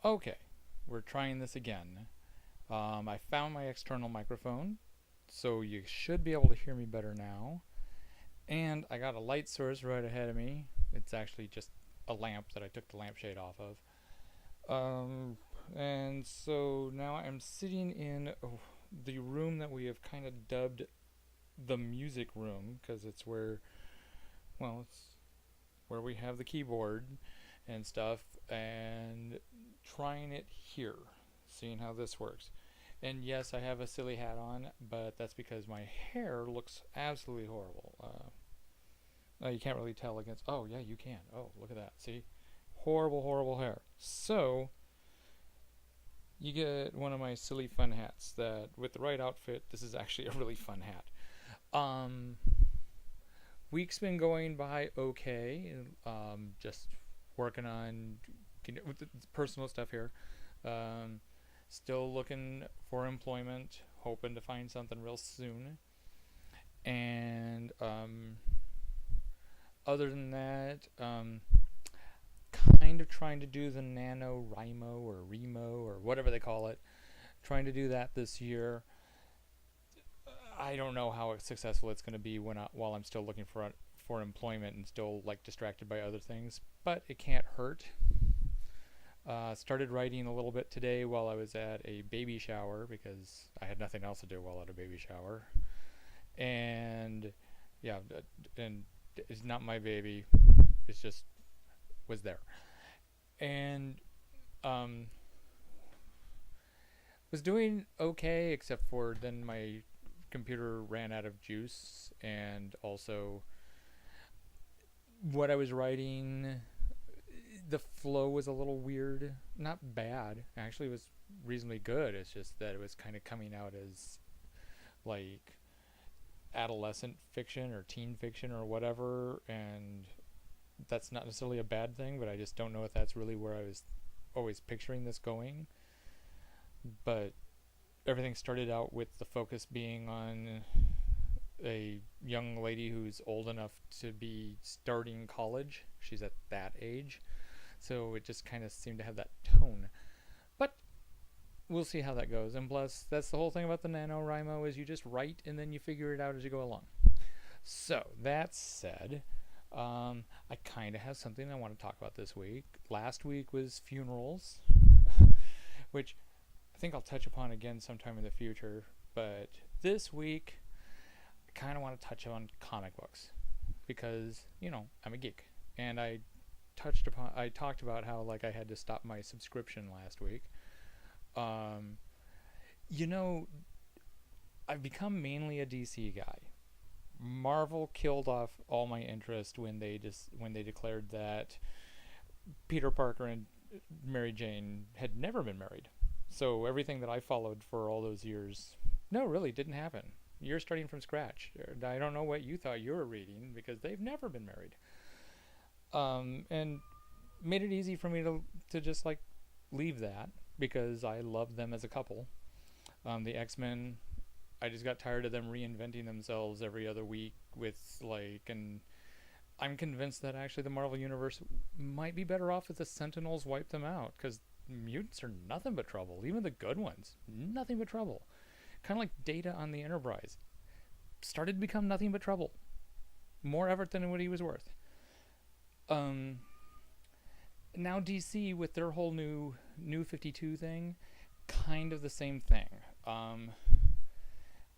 Okay, we're trying this again. I found my external microphone, so you should be able to hear me better now. And I got a light source right ahead of me. It's actually just a lamp that I took the lampshade off of. And so now I'm sitting in the room that we have kind of dubbed the music room because it's where we have the keyboard and stuff, and trying it here, seeing how this works. And yes, I have a silly hat on, but that's because my hair looks absolutely horrible. You can't really tell against. Oh, yeah, you can. Oh, look at that. See? Horrible, horrible hair. So, you get one of my silly fun hats that, with the right outfit, this is actually a really fun hat. Um, Week's been going by okay. Just working on with the personal stuff here. Um, Still looking for employment, hoping to find something real soon. And other than that, kind of trying to do the NaNoWriMo or Remo or whatever they call it. Trying to do that this year. I don't know how successful it's going to be while I'm still looking for employment and still like distracted by other things, but it can't hurt. Started writing a little bit today while I was at a baby shower because I had nothing else to do while at a baby shower. And yeah, and it's not my baby. It's just was there. And um, was doing okay, except for then my computer ran out of juice, and also what I was writing, the flow was a little weird. Not bad, actually, it was reasonably good. It's just that it was kind of coming out as like adolescent fiction or teen fiction or whatever, and that's not necessarily a bad thing, but I just don't know if that's really where I was always picturing this going. But everything started out with the focus being on a young lady who's old enough to be starting college. She's at that age. So it just kind of seemed to have that tone. But we'll see how that goes. And plus, that's the whole thing about the NaNoWriMo is you just write and then you figure it out as you go along. So, that said, I kind of have something I want to talk about this week. Last week was funerals, which I think I'll touch upon again sometime in the future. But this week, I kind of want to touch on comic books because, I'm a geek. And I talked about how like I had to stop my subscription last week. Um, you know, I've become mainly a DC guy. Marvel killed off all my interest when they declared that Peter Parker and Mary Jane had never been married. So everything that I followed for all those years, no, really didn't happen. You're starting from scratch. I don't know what you thought you were reading because they've never been married. And made it easy for me to just like leave that because I love them as a couple. The X-Men, I just got tired of them reinventing themselves every other week with and I'm convinced that actually the Marvel Universe might be better off if the Sentinels wipe them out because mutants are nothing but trouble. Even the good ones, nothing but trouble. Kind of like Data on the Enterprise. Started to become nothing but trouble. More effort than what he was worth. Now DC with their whole new 52 thing, kind of the same thing.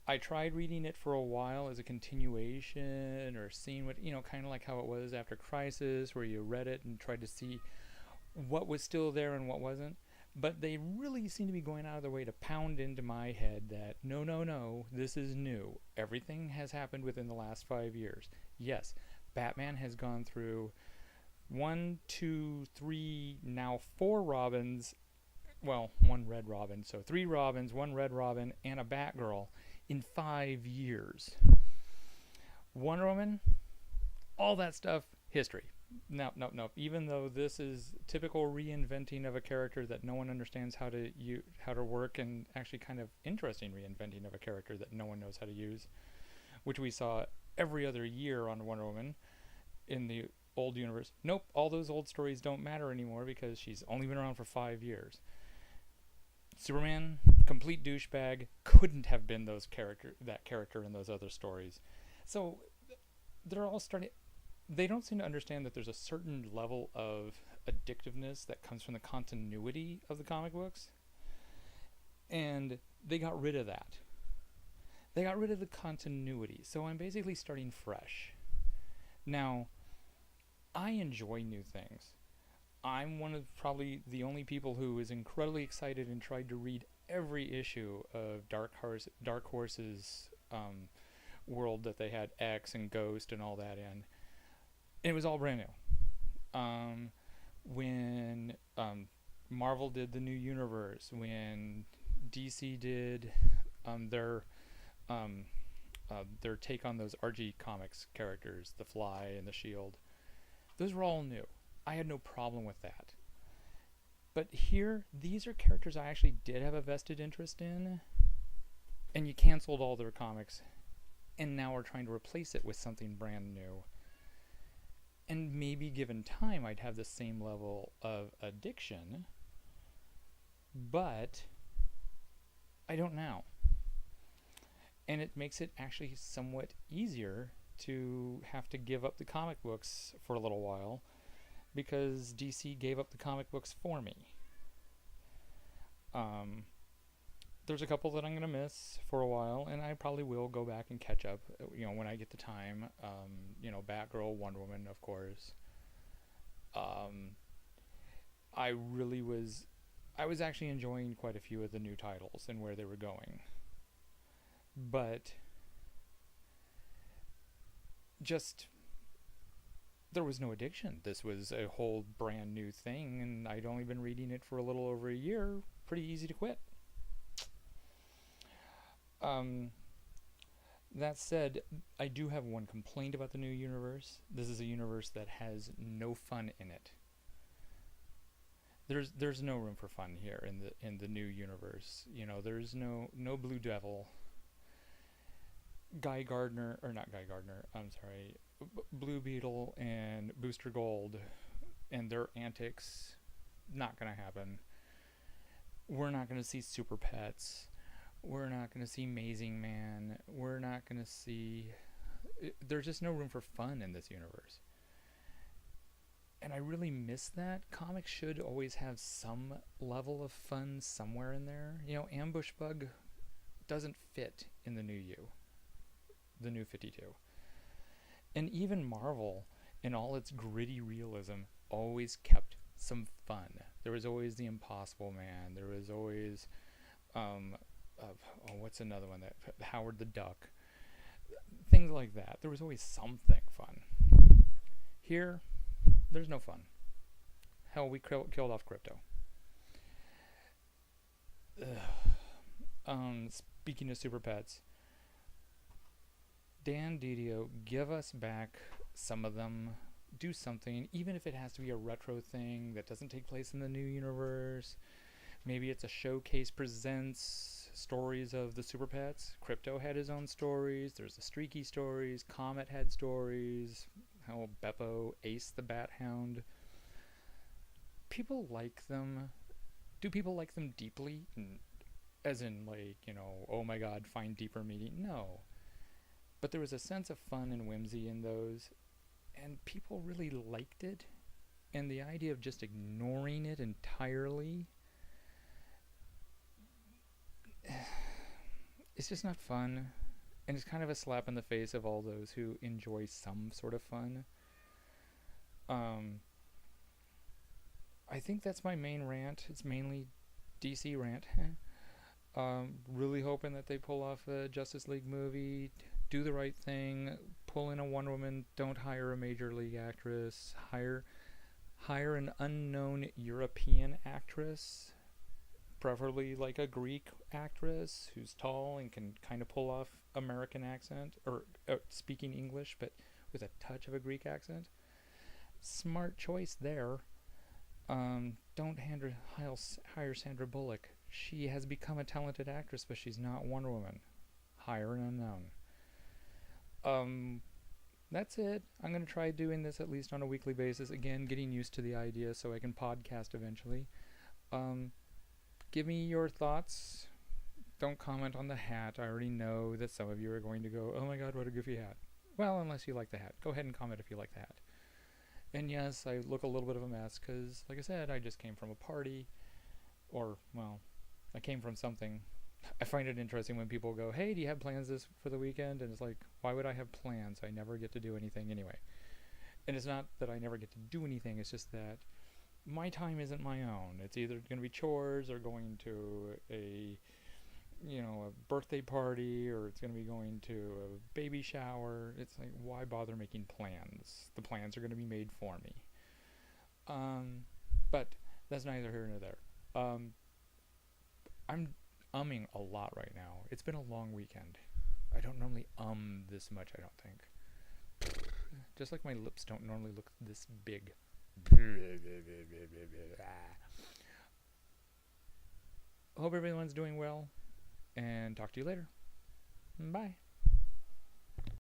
I tried reading it for a while as a continuation or seeing what, kind of like how it was after Crisis, where you read it and tried to see what was still there and what wasn't. But they really seem to be going out of their way to pound into my head that no, this is new. Everything has happened within the last 5 years. Yes, Batman has gone through 1, 2, 3, now 4 Robins. Well, 1 Red Robin. So 3 Robins, 1 Red Robin, and a Batgirl in 5 years. Wonder Woman, all that stuff, history. No. Even though this is typical reinventing of a character that no one understands how to work, and actually kind of interesting reinventing of a character that no one knows how to use, which we saw every other year on Wonder Woman in the old universe. Nope, all those old stories don't matter anymore because she's only been around for 5 years. Superman, complete douchebag, couldn't have been that character in those other stories. So they're all starting. They don't seem to understand that there's a certain level of addictiveness that comes from the continuity of the comic books, and they got rid of that. They got rid of the continuity, so I'm basically starting fresh. Now, I enjoy new things. I'm one of probably the only people who is incredibly excited and tried to read every issue of Dark Horse's world that they had X and Ghost and all that in. And it was all brand new. When Marvel did the New Universe, when DC did their take on those RG Comics characters, the Fly and the Shield, those were all new. I had no problem with that. But here, these are characters I actually did have a vested interest in, and you canceled all their comics, and now are trying to replace it with something brand new. And maybe given time, I'd have the same level of addiction, but I don't now. And it makes it actually somewhat easier to have to give up the comic books for a little while, because DC gave up the comic books for me. There's a couple that I'm going to miss for a while, and I probably will go back and catch up, when I get the time. Batgirl, Wonder Woman, of course. I was actually enjoying quite a few of the new titles and where they were going. But just, there was no addiction. This was a whole brand new thing, and I'd only been reading it for a little over a year. Pretty easy to quit. That said, I do have one complaint about the new universe. This is a universe that has no fun in it. There's no room for fun here in the new universe. There's no Blue Devil. Blue Beetle and Booster Gold and their antics, not gonna happen. We're not gonna see Super Pets. We're not gonna see Amazing Man. We're not gonna see. There's just no room for fun in this universe. And I really miss that. Comics should always have some level of fun somewhere in there. Ambush Bug doesn't fit in the new 52. And even Marvel, in all its gritty realism, always kept some fun. There was always the Impossible Man. There was always, what's another one? That Howard the Duck. Things like that. There was always something fun. Here, there's no fun. Hell, we killed off Crypto. Speaking of Super Pets, Dan Didio, give us back some of them. Do something, even if it has to be a retro thing that doesn't take place in the new universe. Maybe it's a Showcase presents stories of the Super Pets. Crypto had his own stories. There's the Streaky stories. Comet had stories. How Beppo, Ace the Bat Hound. People like them. Do people like them deeply? As in, oh my god, find deeper meaning? No. But there was a sense of fun and whimsy in those, and people really liked it. And the idea of just ignoring it entirely, it's just not fun. And it's kind of a slap in the face of all those who enjoy some sort of fun. I think that's my main rant. It's mainly DC rant. Really hoping that they pull off a Justice League movie, do the right thing, pull in a Wonder Woman, don't hire a major league actress, hire an unknown European actress, preferably like a Greek actress who's tall and can kind of pull off American accent, or speaking English but with a touch of a Greek accent. Smart choice there. Don't hire Sandra Bullock. She has become a talented actress, but she's not Wonder Woman. Hire an unknown. that's it. I'm going to try doing this at least on a weekly basis. Again, getting used to the idea so I can podcast eventually. Um, Give me your thoughts. Don't comment on the hat. I already know that some of you are going to go, oh my god, what a goofy hat. Well, unless you like the hat. Go ahead and comment if you like the hat. And yes, I look a little bit of a mess because, like I said, I just came from a party. Or, well, I came from something. I find it interesting when people go, hey, do you have plans this for the weekend? And it's like, why would I have plans? I never get to do anything anyway. And it's not that I never get to do anything, it's just that my time isn't my own. It's either going to be chores or going to a birthday party, or it's going to be going to a baby shower. It's like, why bother making plans? The plans are going to be made for me. But that's neither here nor there. I'm umming a lot right now. It's been a long weekend. I don't normally this much, I don't think. Just like my lips don't normally look this big. Hope everyone's doing well, and talk to you later. Bye.